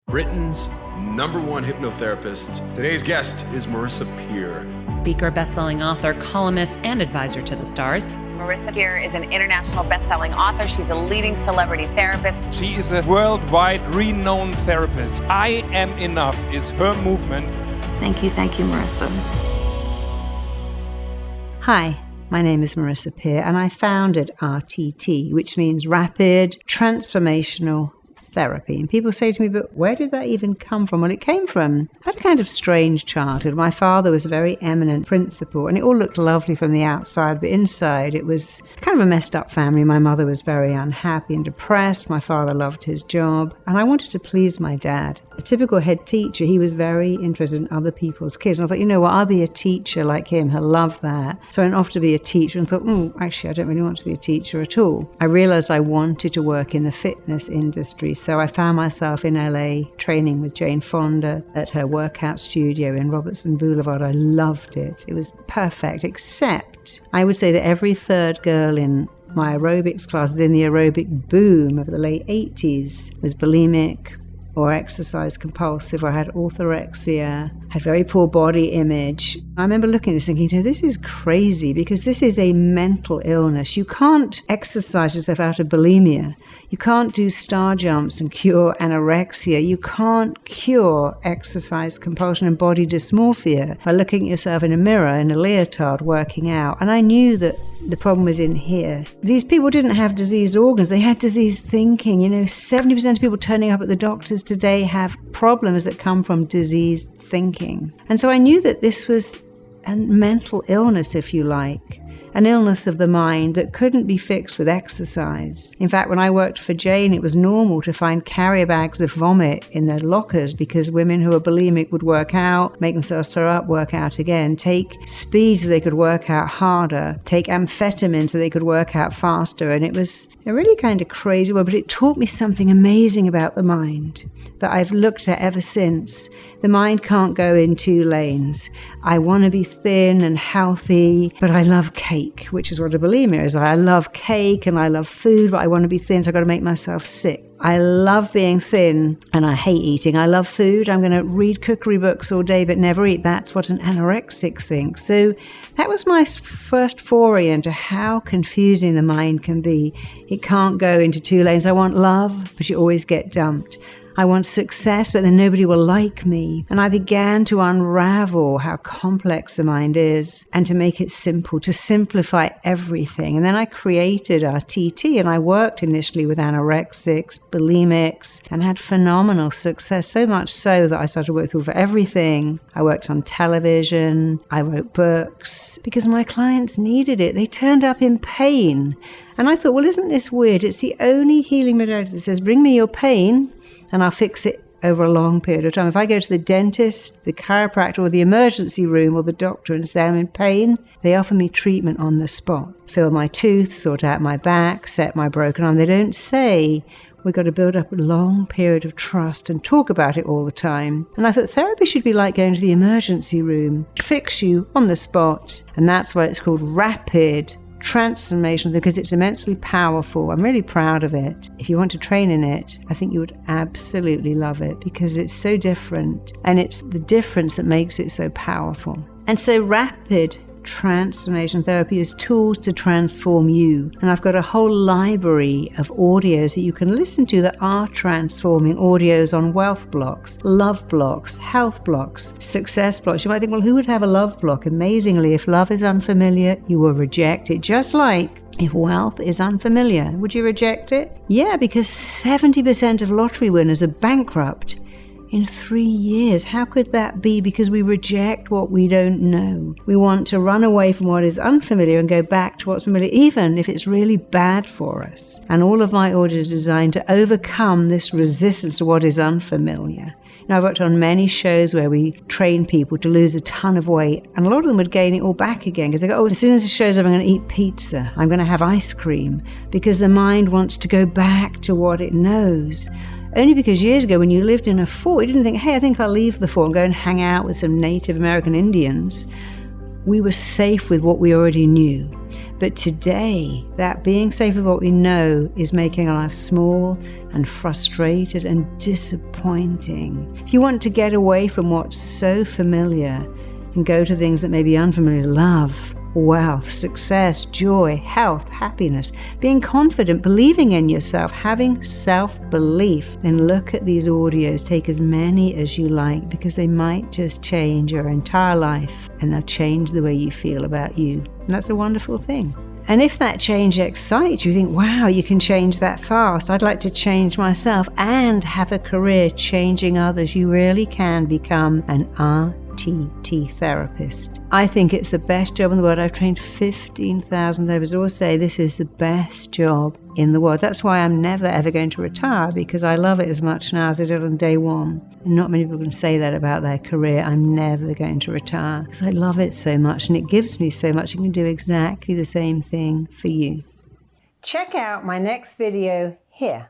Britain's #1 hypnotherapist. Today's guest is Marisa Peer. Speaker, best-selling author, columnist, and advisor to the stars. Marisa Peer is an international best-selling author. She's a leading celebrity therapist. She is a worldwide renowned therapist. I am enough is her movement. Thank you, Marisa. Hi, my name is Marisa Peer, and I founded RTT, which means Rapid Transformational Therapy. And people say to me, but where did that even come from? Well, it came from, I had a kind of strange childhood. My father was a very eminent principal, and it all looked lovely from the outside, but inside it was kind of a messed up family. My mother was very unhappy and depressed. My father loved his job, and I wanted to please my dad. A typical head teacher, he was very interested in other people's kids. And I thought, you know what, I'll be a teacher like him. He'll love that. So I went off to be a teacher and thought, actually, I don't really want to be a teacher at all. I realized I wanted to work in the fitness industry. So I found myself in LA training with Jane Fonda at her workout studio in Robertson Boulevard. I loved it. It was perfect, except I would say that every third girl in my aerobics classes in the aerobic boom of the late 80s was bulimic, or exercise compulsive, or had orthorexia, had very poor body image. I remember looking at this thinking, this is crazy, because this is a mental illness. You can't exercise yourself out of bulimia. You can't do star jumps and cure anorexia. You can't cure exercise compulsion and body dysmorphia by looking at yourself in a mirror in a leotard working out. And I knew that the problem was in here. These people didn't have diseased organs. They had diseased thinking. 70% of people turning up at the doctors today have problems that come from diseased thinking. And so I knew that this was a mental illness, if you like. An illness of the mind that couldn't be fixed with exercise. In fact, when I worked for Jane, it was normal to find carrier bags of vomit in their lockers because women who were bulimic would work out, make themselves throw up, work out again, take speed so they could work out harder, take amphetamine so they could work out faster. And it was a really kind of crazy one, but it taught me something amazing about the mind that I've looked at ever since. The mind can't go in two lanes. I want to be thin and healthy, but I love cake, which is what a bulimia is. I love cake and I love food, but I want to be thin, so I've got to make myself sick. I love being thin and I hate eating. I love food. I'm going to read cookery books all day but never eat. That's what an anorexic thinks. So that was my first foray into how confusing the mind can be. It can't go into two lanes. I want love, but you always get dumped. I want success, but then nobody will like me. And I began to unravel how complex the mind is and to make it simple, to simplify everything. And then I created RTT, and I worked initially with anorexics, bulimics, and had phenomenal success, so much so that I started working with people for everything. I worked on television, I wrote books, because my clients needed it. They turned up in pain. And I thought, well, isn't this weird? It's the only healing modality that says, bring me your pain, and I'll fix it over a long period of time. If I go to the dentist, the chiropractor, or the emergency room, or the doctor and say I'm in pain, they offer me treatment on the spot. Fill my tooth, sort out my back, set my broken arm. They don't say, we've got to build up a long period of trust and talk about it all the time. And I thought therapy should be like going to the emergency room, fix you on the spot. And that's why it's called Rapid Transformational, because it's immensely powerful. I'm really proud of it. If you want to train in it, I think you would absolutely love it because it's so different, and it's the difference that makes it so powerful. And so Rapid Transformational Therapy is tools to transform you. And I've got a whole library of audios that you can listen to that are transforming. Audios on wealth blocks, love blocks, health blocks, success blocks. You might think, well, who would have a love block? Amazingly, if love is unfamiliar, you will reject it. Just like if wealth is unfamiliar, would you reject it? Yeah, because 70% of lottery winners are bankrupt in 3 years. How could that be? Because we reject what we don't know. We want to run away from what is unfamiliar and go back to what's familiar, even if it's really bad for us. And all of my audio is designed to overcome this resistance to what is unfamiliar. Now, I've worked on many shows where we train people to lose a ton of weight, and a lot of them would gain it all back again because they go, as soon as the show's over, I'm going to eat pizza, I'm going to have ice cream, because the mind wants to go back to what it knows. Only because years ago when you lived in a fort, you didn't think, hey, I think I'll leave the fort and go and hang out with some Native American Indians. we were safe with what we already knew. But today, that being safe with what we know is making our life small and frustrated and disappointing. If you want to get away from what's so familiar and go to things that may be unfamiliar, love, wealth, success, joy, health, happiness, being confident, believing in yourself, having self-belief, then look at these audios. Take as many as you like, because they might just change your entire life and they'll change the way you feel about you. And that's a wonderful thing. And if that change excites you, think, wow, you can change that fast. I'd like to change myself and have a career changing others. You really can become an RTT therapist. I think it's the best job in the world. I've trained 15,000 therapists. I always say this is the best job in the world. That's why I'm never ever going to retire, because I love it as much now as I did on day one. And not many people can say that about their career. I'm never going to retire because I love it so much and it gives me so much. I can do exactly the same thing for you. Check out my next video here.